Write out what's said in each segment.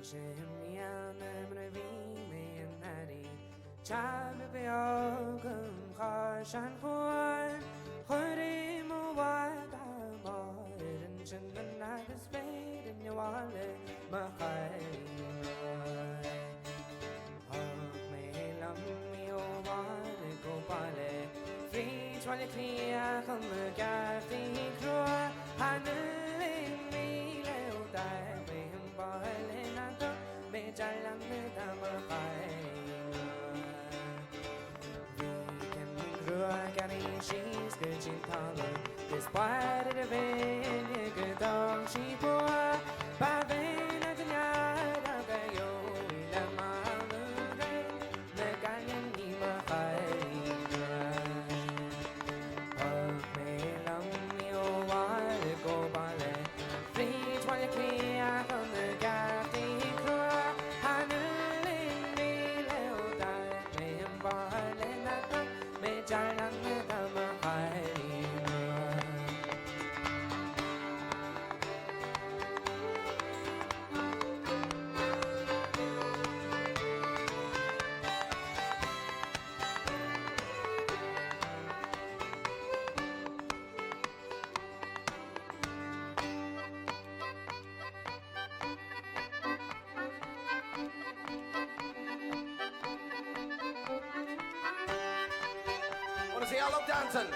Shimyan Ravi and Nadi Chabbiogum Karshan Puan Hori Muwada Morin Chindan Spade in your wallet Makai Melam Mio Go Pale Free Twally Clear Come Gaffy Croix Haneling me Leo Die Behim Boiling Me jalan me damakai We can grow a gani she's good chintalo Despite the vein you good dog she poor Bavena tanyada gayo ila mamude Me ganyan ni makai Me lam yo wale go bale Free twali clear from the gaffy Jalan See, I love dancing.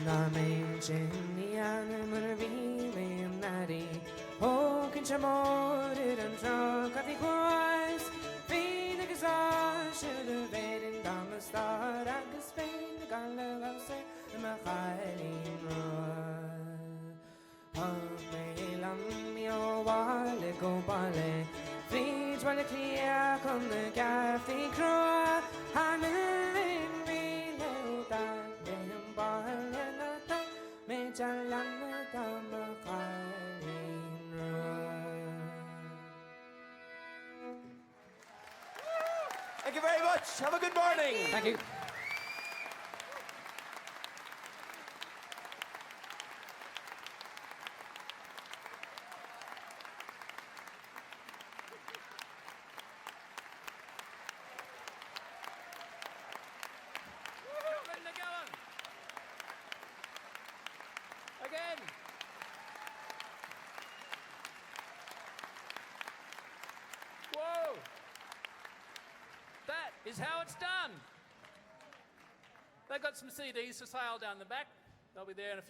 Name Jinian Muravi me Nadi Oh Kinchamore and drunk at the course Phoenix are should have been in Damastar and the Spain the Gala say and my hiding Oh me lam yo wale go bale Feet while the clear come the gaffy crow Haneling me leo that them bale Jalan Thank you very much. Have a good morning. Thank you. Again. Whoa. That is how it's done. They've got some CDs for sale down the back. They'll be there in a few